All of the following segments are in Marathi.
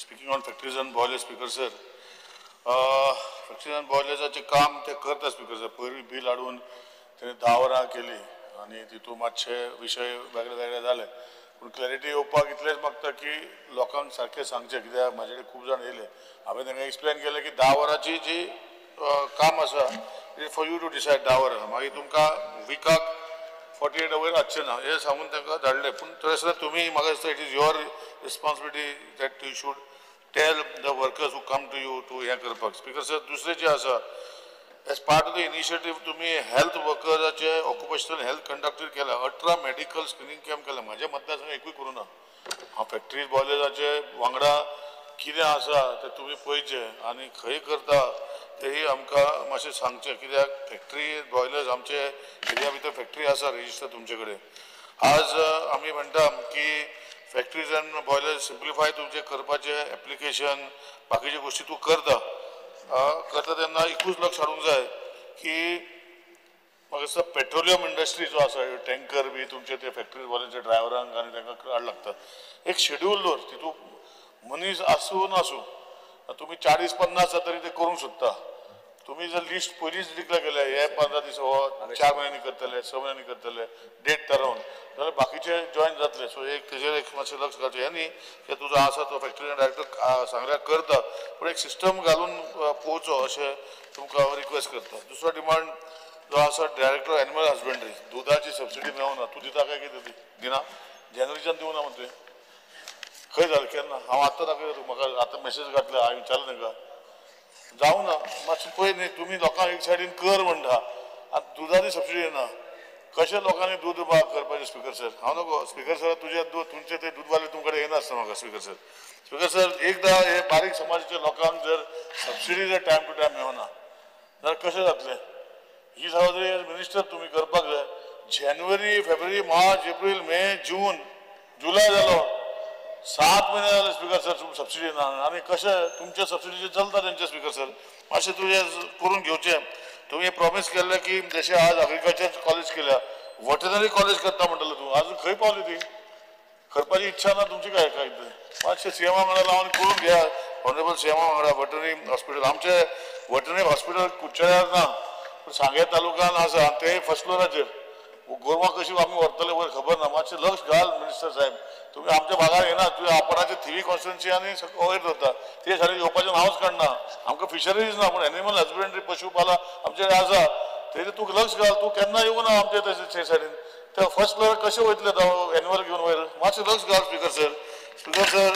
Speaking on factories and boilers, Speaker sir, factories and boilerचे काम ते करता Speaker sir. पहिले बिल आडून त्याने 10 वरां केली आणि तितून मातशे विषय वेगळे वेगळे झाले. पण क्लॅरिटी येवपाक इतलेच मागता की लोकांक सारखे सांगचे कित्याक म्हाजे कडेन खूब जाण येयले. हांवें तांकां एक्सप्लेन केलें की 10 वरांची जी काम आसा फॉर यू टू डिसायड 10 वरां. मागीर तुमकां विकाक 48 hours अच्छे ना हे सांगून तांकां धाडलें. पूण तरी तुमी म्हाका दिसता it is your responsibility that you should tell the workers who come to you to हें करपाक. स्पीकर सर दुसरें जें आसा as part of the initiative तुमी हेल्थ वर्कराचे ऑक्युपेशनल हेल्थ कंडक्टर केला. 18 मेडिकल स्क्रिनिंग कॅम्प केला. म्हाज्या मतदारसंघात एकूय करूं ना. हांव फॅक्टरीज बॉयलराचे वांगडा कितें आसा तें तुमी पळयचे आनी खंय करता तेही आमकां मातशें सांगचें कित्याक फॅक्टरी बॉयलर्स आमचे एरिया भितर फॅक्टरी आसा रजिस्टर तुमचे कडेन. आज आमी म्हणटा की फॅक्टरीज एंड बॉयलर्स सिम्प्लिफाय तुमचे करपाचे एप्लिकेशन बाकीचे गोष्टी तूं करता तेन्ना एकूच लक्ष हाडूंक जाय की म्हाका दिसता पेट्रोलियम इंडस्ट्री जो आसा टँकर बी तुमचे ते फॅक्टरी बॉयलरचे ड्रायव्हरांक आनी तांकां हाड लागता एक शेड्यूल दवर तितून मनीस आसूं नासूं तुमी 40-50 तरी ते करूंक सोदता. तुम्ही जर लिस्ट पयलींच डिक्लेअर केलें हे 15 दीस हो 4 म्हयन्यांनी करतले 6 म्हयन्यांनी करतले डेट थारावन जाल्यार बाकीचे जॉईन जातले. सो एक तेजेर एक मातशें लक्ष घालचें. हे न्ही की तुजो आसा तो फॅक्टरी डायरेक्टर सांगल्यार करता पूण एक सिस्टम घालून पोवचो अशें तुमकां हांव रिक्वेस्ट करता. दुसरो डिमांड जो आसा डायरेक्टर एनिमल हजबंड्री दुधाची सबसिडी मेळूना. तूं दिता काय कितें दिना जानेवारीच्यान दिवना म्हणटा तुवें खंय जालें केन्ना हांव आतां दाखयता म्हाका आतां मेसेज घातल्या हांवें विचारलें तांकां जावना मातशें पळय न्ही तुमी लोकांक एक सायडीन कर म्हणटा आतां दुधाची सबसिडी ना कशें लोकांनी दूद करपाचें. स्पीकर सर हांव नको स्पीकर सर तुजें दूद तुमचे ते दूदवाले तुमचे कडेन येनासता म्हाका. स्पीकर सर एकदां हे बारीक समाजाच्या लोकांक जर सबसिडी जर टायम टू टायम मेळना जाल्यार कशें जातलें. ही जबाबदारी मिनिस्टर तुमी करपाक जाय. जानेवारी फेब्रुवारी मार्च एप्रील मे जून जुलय जालो 7 म्हयने जाले स्पीकर सर सबसिडी ना आनी कशें तुमचे सबसिडीचे चलता तेंचे. स्पीकर सर मातशें तुवें करून घेवचें. तुवें प्रॉमिस केल्लें की जशें आज एग्रीकल्चर कॉलेज केल्या वेटनरी कॉलेज करता म्हणटलें तूं अजून खंय पावली ती करपाची इच्छा ना तुमची काय काय मातशें सीएमा वांगडा लावन करून घ्या. ऑनरेबल सीएमा वांगडा वेटनरी हॉस्पिटल आमचे वेटनरी हॉस्पिटल कुडचड्यार ना पूण सांगे तालुक्यान आसा ते फर्स्ट फ्लोराचेर गोरवां कशी आमी व्हरतले वयर खबर ना. मातशें लक्ष घाल मिनिस्टर साहेब. तुमी आमच्या भागार येना तुवें आपणाचे थिवी कॉन्स्टिट्युएन्सी आनी वयर दवरता ते सायडीन येवपाचें नांवच काडना. आमकां फिशरीज ना पूण एनिमल हजबंड्री पशुपाला आमचे कडेन आसा तेजेर तूं लक्ष घाल. तूं केन्ना येवना आमचे ते सायडीन ते फर्स्ट फ्लोर कशें वयतले तो एनिमल घेवन वयर मातशें लक्ष घाल. स्पीकर सर स्पीकर सर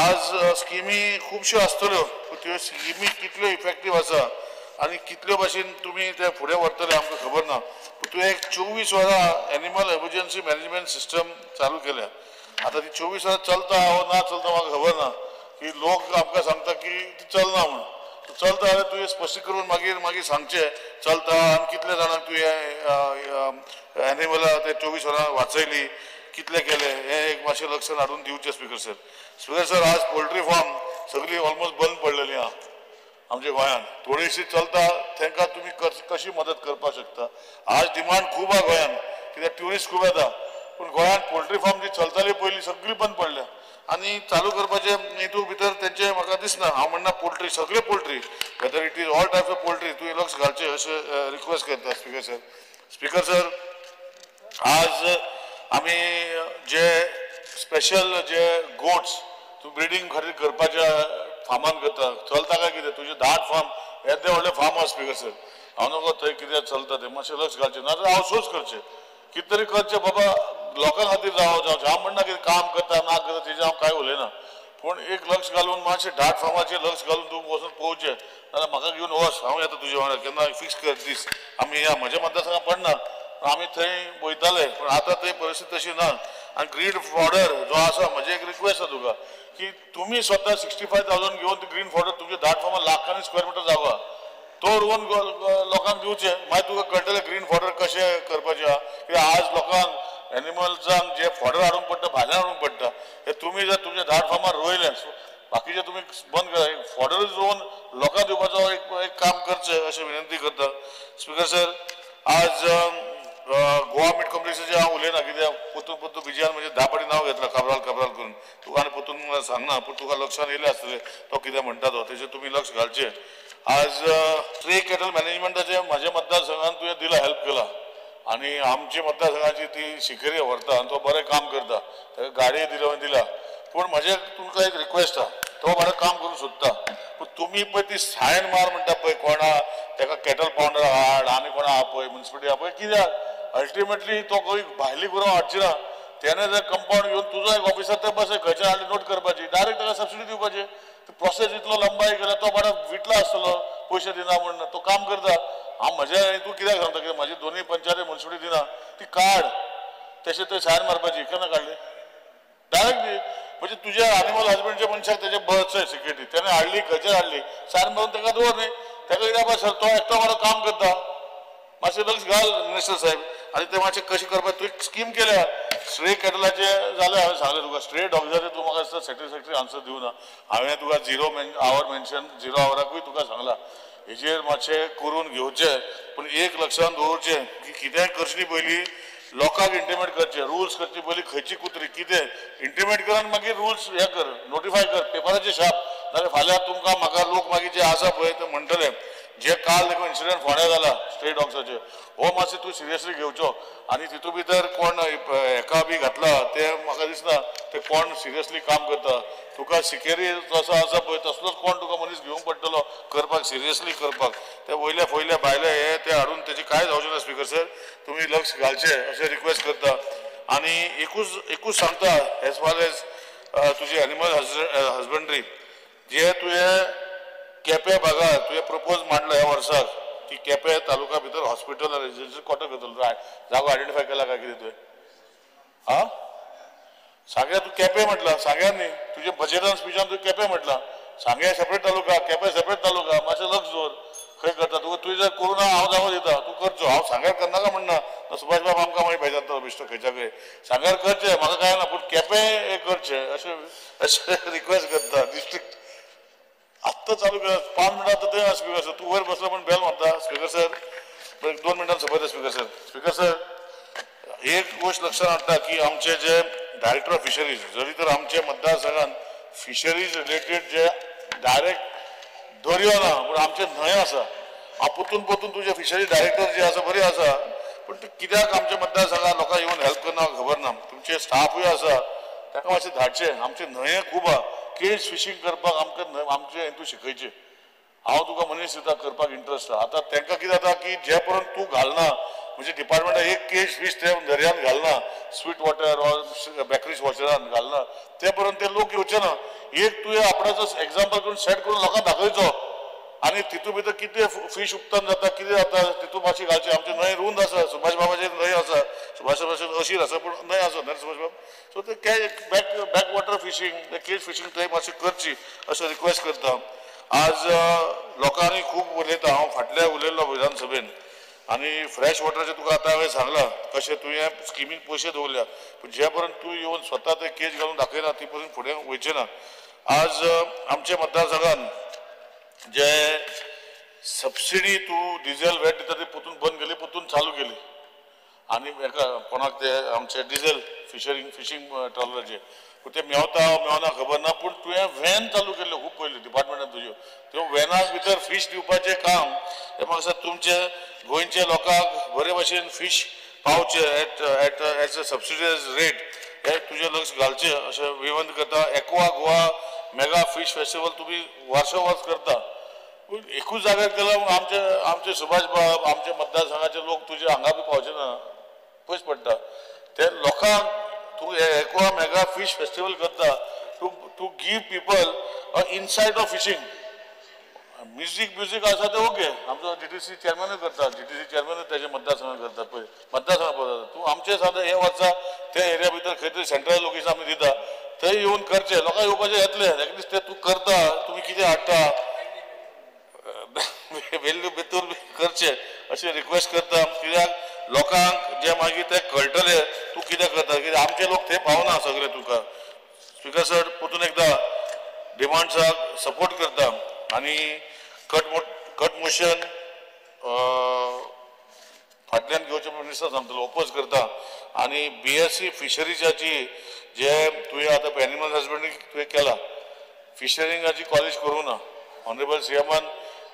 आज स्किमी खुबश्यो आसतल्यो पूण त्यो स्किमी कितल्यो इफेक्टीव आसा आनी कितल्यो भाशेन तुमी ते फुडें व्हरतले आमकां खबर ना. पूण तुवें एक 24 वरां एनिमल एमर्जन्सी मॅनेजमेंट सिस्टम चालू केल्या. आता ती 24 वरां चलता वा ना चलता म्हाका खबर ना की लोक आमकां सांगता की ती चलना म्हणून. चलता जाल्यार तुवें स्पश्ट करून मागीर सांगचें चलता आनी कितले जाणांक तुवें एनिमलां ते 24 वरां वाचयली कितले केले हें एक मातशें लक्षांत हाडून दिवचें. स्पीकर सर स्पीकर सर आज पोल्ट्री फार्म सगळी ऑलमोस्ट बंद पडलेली आहा आमच्या गोंयांत. थोडीशी चलता तांकां तुमी कशी मदत करपाक शकता. आज डिमांड खूब आहा गोंयांत कित्याक ट्युरिस्ट खूब येता पूण गोंयांत पोल्ट्री फार्म जी चलताली पयलीं सगळी बंद पडल्या आनी चालू करपाचे हितून भितर तेंचे म्हाका दिसना. हांव म्हणना पोल्ट्री सगळे poultry whether it is all types of poultry तुवें लक्ष घालचें अशें रिक्वेस्ट करता. स्पीकर सर स्पीकर सर आज आमी जे स्पेशल जे गोट्स तूं ब्रिडींग खातीर करपाच्या फार्मान करता चलता काय कितें तुजे 10 फार्म येदे व्हडले फार्म आसा. स्पीकर सर हांव नको थंय कितें चलता तें मातशें लक्ष घालचें नाजाल्यार आउटसोर्स करचें कितें तरी करचें बाबा लोकां खातीर जावचें. हांव म्हणना कितें काम करता ना करता तेजें हांव कांय उलयना पूण एक लक्ष घालून मातशें 10 फार्माचेर लक्ष घालून तूं वचून पळोवचें नाजाल्यार म्हाका घेवन वच हांव येता तुजे वांगडा केन्ना फिक्स कर दीस. आमी या म्हज्या मतदारसंघात पडना आमी थंय वयताले पूण आतां थंय परिस्थिती तशी ना. आनी ग्रीन फॉर्डर जो आसा म्हजी एक रिक्वेस्ट आसा तुका की तुमी स्वता 65,000 घेवन ती ग्रीन फॉर्डर तुमच्या 10 फार्मां लाखांनी स्क्वेअर मिटर जागा तो रोवन लोकांक दिवचें. मागीर तुका कळटलें ग्रीन फॉर्डर कशें करपाचें आहा कित्याक आज लोकांक एनिमल्सांक जे फॉर्डर हाडूंक पडटा भाज्या हाडूंक पडटा हे तुमी जर तुमच्या 10 फार्मार रोयले बाकीचे तुमी बंद करा फॉर्डर रोवन लोकांक दिवपाचो एक काम करचें अशें विनंती करता. स्पीकर सर आज गोवा मीट कॉम्प्लेक्साचेर हांव उलयना कित्याक परतून परतून विजयान म्हणजे 10 फावटी नांव घेतलां काबराल काबराल करून तुका आनी परतून सांगना पूण तुका लक्षांत येयलें आसतलें तो कितें म्हणटा तो तेजेर तुमी लक्ष घालचें. आज स्ट्रे कॅटल मॅनेजमेंटाचे म्हाज्या मतदारसंघान तुवें दिला हेल्प केला आनी आमच्या मतदारसंघाची ती शिकेरी व्हरता आनी तो बरें काम करता ताका गाडी दिला पूण म्हाजें तुमकां एक रिक्वेस्ट आहा तो बरें काम करूंक सोदता पूण तुमी पळय ती सायन मार म्हणटा पळय कोणा ताका कॅटल पावंडर हाड आनी कोणा आहा पळय म्युन्सिपालिटी आहा पळय कित्याक अल्टिमेटली तो खंय भायली करून हाडची ना तेणे जर कंपाऊंड घेवन तुजो एक ऑफिसर थंय बसय खंयच्या हाडली नोट करपाची डायरेक्ट ताका सबसिडी दिवपाची प्रोसेस इतलो लंबाई केला तो बरो विटला आसतलो पयशे दिना म्हणून तो काम करता हांव म्हज्या तूं कित्याक सांगता की म्हाजी दोनूय पंचायती म्युन्सिपालिटी दिना ती काड तशें थंय सायन मारपाची केन्ना काडली डायरेक्ट दी म्हणजे तुज्या एनिमल हजबंडच्या मनशाक तेजे बर्थ सिक्युरिटी तेणे हाडली खंयचेर हाडली सायन मारून ताका दवर न्ही ताका कित्याक सर तो एकटो बरो काम करता मातशें लक्ष घाल मिनिस्टर साहेब आनी ते मातशें कशें करपाक तुवें स्कीम केल्या स्ट्रे कॅटलाचे जालें हांवें सांगलें तुका स्ट्रे डॉग्साचे तूं म्हाका दिसता सॅटिस्फॅक्टरी आन्सर दिवना हांवें तुका 0 आवर मेन्शन 0 आवराकूय तुका सांगलां हेजेर मातशें करून घेवचें पूण एक लक्षांत दवरचें की कितेंय करचें पयलीं लोकांक इंटिमेट करचें रुल्स करचे पयलीं खंयची कुत्री कितें इंटिमेट कर आनी मागीर रुल्स हें कर नोटिफाय कर पेपराचेर छाप नाजाल्यार फाल्यां तुमकां म्हाका लोक मागीर जे आसा पळय ते म्हणटले जे काल देखून इन्सिडंट फोंड्या जाला स्ट्रे डॉग्साचे हो मातशें तूं सिरियसली घेवचो आनी तितून भितर कोण हेका बी घातला ते म्हाका दिसना ते कोण सिरियसली काम करता तुका सिकेरी जसो आसा पळय तसलोच कोण तुका मनीस घेवंक पडटलो करपाक सिरियसली करपाक ते वयले फोयले भायले हे ते हाडून तेजी कांय जावचें ना स्पिकर सर तुमी लक्ष घालचें अशें रिक्वेस्ट करता आनी एकूच सांगता एज फार एज तुजी एनिमल हजबंड्री जे तुवें केपें भागात तुवें प्रपोज मांडला ह्या वर्साक की केपें तालुका भितर हॉस्पिटल रेजिडेन्शियल क्वॉर्टर करतलो जागो आयडेंटिफाय केला काय कितें तुवें आं सांग्या तूं केपें म्हटलां सांग्या न्ही तुजे बजेटान स्पिचान तुवें केपें म्हटलां सांग्या सेपरेट तालुका केपें सेपरेट तालुका मातशें लक्ष दवर खंय करता तुका तुवें जर करूं ना हांव जागो दिता तूं करचो हांव सांग्यार करनाका म्हणना सुभाष बाब आमकां मागीर बेजारता बेश्टो खंयच्या खंय सांग्यार करचें म्हाका काय ना पूण केपें हें करचें अशें रिक्वेस्ट करता डिस्ट्रिक्ट आत्ता चालू केला 5 मिनटात ते स्पीकर सर तू वर बसला पण बेल मारता स्पीकर सर 2 मिनटां सोबत स्पीकर सर एक गोष्ट लक्षात हाडटा की आमचे जे डायरेक्टर ऑफ फिशरीज जरी तर आमचे मतदारसंघात फिशरीज रिलेटेड जे डायरेक्ट दर्यो ना पूण आमचे न्हंय आसा परतून तुजे फिशरीज डायरेक्टर जे आसा बरे आसा पूण ते कित्याक आमच्या मतदारसंघात लोकांक येवन हेल्प करना खबर ना तुमचे स्टाफूय आसा ताका मातशें धाडचें आमचे न्हंये खूब आहा केज फिशींग करपाक आमकां आमचे हितून शिकयचें हांव तुका मनीस दिता करपाक इंट्रस्ट आहा आतां तांकां कितें जाता की जे पर्यंत तूं घालना म्हणजे डिपार्टमेंटान एक केज फीश ते दर्यान घालना स्वीट वॉटर ऑर बॅकरीज वॉचरान घालना ते पर्यंत ते लोक येवचे ना एक तुवें आपणाचो एग्जाम्पल करून सेट करून लोकांक दाखयचो आनी तितून भितर कितें फीश उपतान जाता कितें जाता तितून मातशें घालचें आमचे न्हंय रुंद आसा सुभाष बाबाचे न्हंय आसा सुभाष बाबाचे अशीर आसा पूण न्हंय आसा न्हय सुभाष बाब सो ते backwater fishing cage fishing थंय मातशी करची अशें रिक्वेस्ट करता आज लोकांनी खूब उलयता हांव फाटल्या उलयल्लो विधानसभेन आनी फ्रेश वॉटराचें तुका आतां हांवें सांगलां कशें तुवें स्किमीक पयशे दवरल्या पूण जे पर्यंत तूं येवन स्वता ते केज घालून दाखयना ती पर्यंत फुडें वयचें ना आज आमच्या मतदारसंघान जे सबसिडी तूं डिझेल वेट दिता ती परतून बंद केली परतून चालू केली आनी हेका कोणाक ते आमचे डिझेल फिशींग ट्रॉलराचे पूण ते मेवना खबर ना पूण तुवें व्हॅन चालू केल्ल्यो खूब पयलीं डिपार्टमेंटान तुज्यो त्यो व्हॅनाक भितर फीश दिवपाचें काम हें म्हाका दिसता तुमचे गोंयच्या लोकांक बरे भशेन फीश पावचे एट अ सबसिडायज रेट हे तुजें लक्ष घालचें अशें विनंती करता aqua Goa mega fish festival तुमी वर्स करता पूण एकूच जाग्यार केला आमचे सुभाष बाब आमचे मतदारसंघाचे लोक तुजे हांगा बी पावचे ना पयस पडटा ते लोकांक तूं एक्वा मेगा फीश फेस्टिवल करता to give people a insight of fishing music आसा ते ओके आमचो DTC चेअरमॅनूय करता DTC चेअरमॅनूय तेजे मतदारसंघात करता पळय मतदारसंघात पळयता तूं आमचे सादें हे वर्सा त्या एरिया भितर खंय तरी सेंट्रल लोकेशन आमी दिता थंय येवन करचें लोकांक येवपाचें येतलें एटलिस्ट ते तूं करता तुमी कितें हाडटा वेल्यू भितर करचें अशें रिक्वेस्ट करता कित्याक लोकांक जे मागीर ते कळटले तूं कितें करता कित्याक आमचे लोक थंय पावना सगळे तुका स्पिकर सर परतून एकदां डिमांड्साक सपोर्ट करता आनी कट मोशन फाटल्यान घेवचे मिनिस्टर सांगतलो ओपोज करता आणि BSc फिशरीजाची जे तुवें आतां एनिमल हजबंड्री तुवें केला फिशरिंगाची कॉलेज करूं ना ऑनरेबल CMन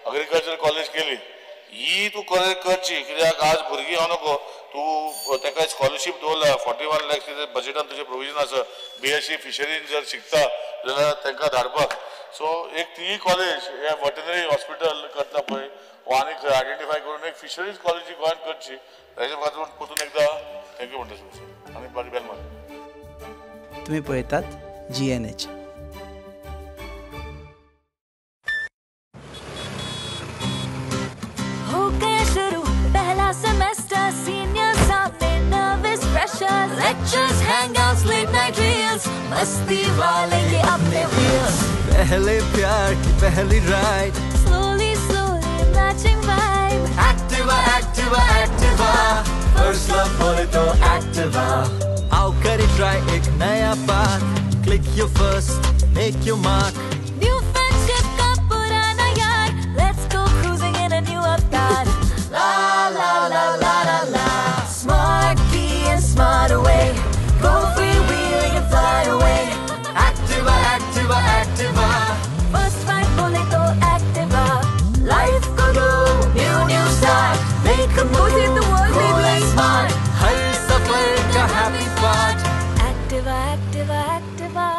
एग्रीकल्चर कॉलेज केली ही तूं करची कित्याक आज भुरगीं हांव नको तूं ताका स्कॉलरशीप दवरला 41 lakhs बजेटान तुजें प्रोविजन आसा BSc फिशरीन जर शिकता जाल्यार तांकां धाडपाक सो एक ती कॉलेज हे वेटनरी हॉस्पिटल करता पळय वो आनी खंय आयडेंटिफाय करून एक फिशरीज कॉलेज गोंयांत करची हेच्या खातीर परतून एकदां थँक्यू म्हणटा सर आनी बाकी बेल मार तुम्ही पळयतात GNH semester, seniors सामने nervous pressures, lectures, hangouts, late night reels, मस्ती वाले ये अपने wheels. पहले प्यार की पहली ride, slowly slowly matching vibe. Activa Activa Activa, first love बोले तो Activa. आओ करें try एक नया path, click your first, make your mark. New friendship का पुराना यार, let's go cruising in a new avatar. La la la la la la. Smart key and smart away. Go freewheeling and fly away. Activa Activa Activa, First fight bole to Activa. Life ko do new start. Make a move in the world, cool baby. and smart. हर सफर का happy part. Activa Activa Activa.